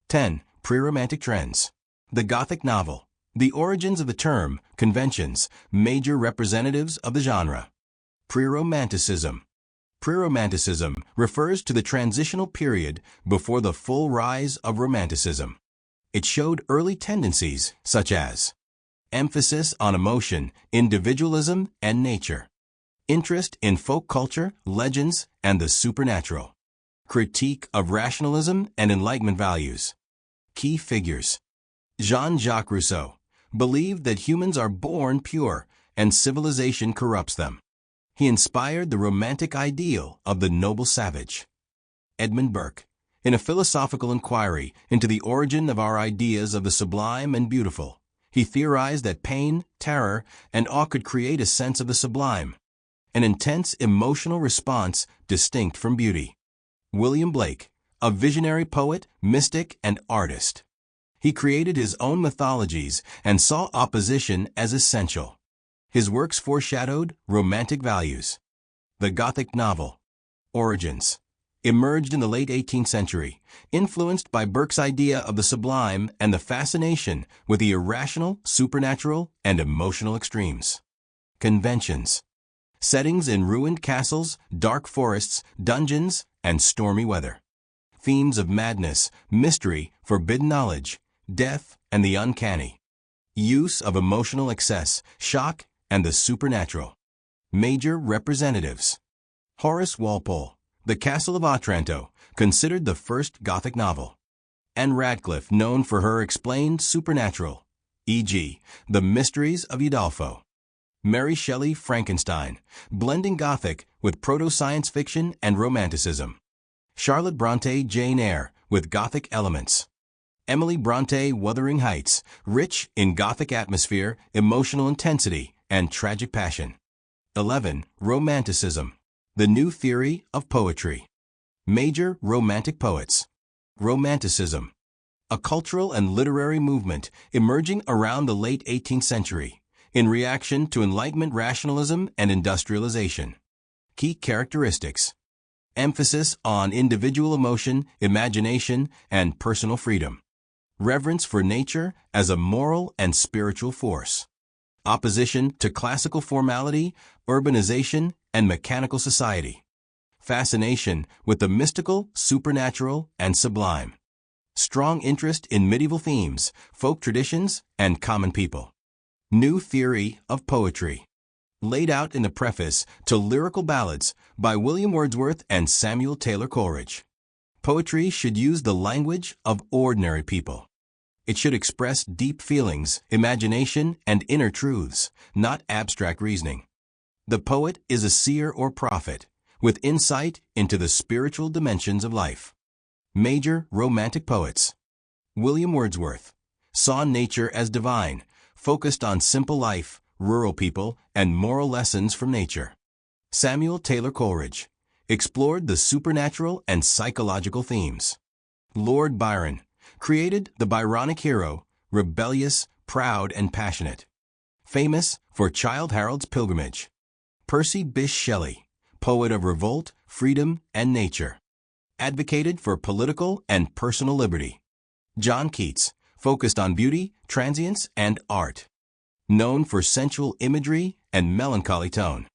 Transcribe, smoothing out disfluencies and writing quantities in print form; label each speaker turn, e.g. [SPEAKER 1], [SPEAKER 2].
[SPEAKER 1] 10. Pre-romantic trends. The Gothic novel. The origins of the term, conventions, major representatives of the genre. Pre-romanticism. Pre-romanticism refers to the transitional period before the full rise of Romanticism. It showed early tendencies such as emphasis on emotion, individualism, and nature, interest in folk culture, legends, and the supernatural, critique of rationalism and Enlightenment values. Key figures. Jean-Jacques Rousseau believed that humans are born pure and civilization corrupts them. He inspired the romantic ideal of the noble savage. Edmund Burke, in a philosophical inquiry into the origin of our ideas of the sublime and beautiful, he theorized that pain, terror, and awe could create a sense of the sublime, an intense emotional response distinct from beauty. William Blake, a visionary poet, mystic, and artist. He created his own mythologies and saw opposition as essential. His works foreshadowed romantic values. The Gothic novel. Origins. Emerged in the late 18th century, influenced by Burke's idea of the sublime and the fascination with the irrational, supernatural, and emotional extremes. Conventions. Settings in ruined castles, dark forests, dungeons, and stormy weather. Themes of madness, mystery, forbidden knowledge, death, and the uncanny. Use of emotional excess, shock, and the supernatural. Major representatives. Horace Walpole, The Castle of Otranto, considered the first Gothic novel. Anne Radcliffe, known for her explained supernatural, e.g., The Mysteries of Udolpho. Mary Shelley, Frankenstein, blending Gothic with proto-science fiction and romanticism. Charlotte Bronte, Jane Eyre, with Gothic elements. Emily Bronte, Wuthering Heights, rich in Gothic atmosphere, emotional intensity, and tragic passion. 11. Romanticism. The new theory of poetry. Major romantic poets. Romanticism. A cultural and literary movement emerging around the late 18th century, in reaction to Enlightenment rationalism and industrialization. Key characteristics. Emphasis on individual emotion, imagination, and personal freedom. Reverence for nature as a moral and spiritual force. Opposition to classical formality, urbanization, and mechanical society. Fascination with the mystical, supernatural, and sublime. Strong interest in medieval themes, folk traditions, and common people. New theory of poetry. Laid out in the preface to Lyrical Ballads by William Wordsworth and Samuel Taylor Coleridge. Poetry should use the language of ordinary people. It should express deep feelings, imagination, and inner truths, not abstract reasoning. The poet is a seer or prophet, with insight into the spiritual dimensions of life. Major romantic poets. William Wordsworth saw nature as divine, focused on simple life, rural people, and moral lessons from nature. Samuel Taylor Coleridge explored the supernatural and psychological themes. Lord Byron created the Byronic hero, rebellious, proud, and passionate. Famous for Childe Harold's Pilgrimage. Percy Bysshe Shelley, poet of revolt, freedom, and nature. Advocated for political and personal liberty. John Keats focused on beauty, transience, and art. Known for sensual imagery and melancholy tone.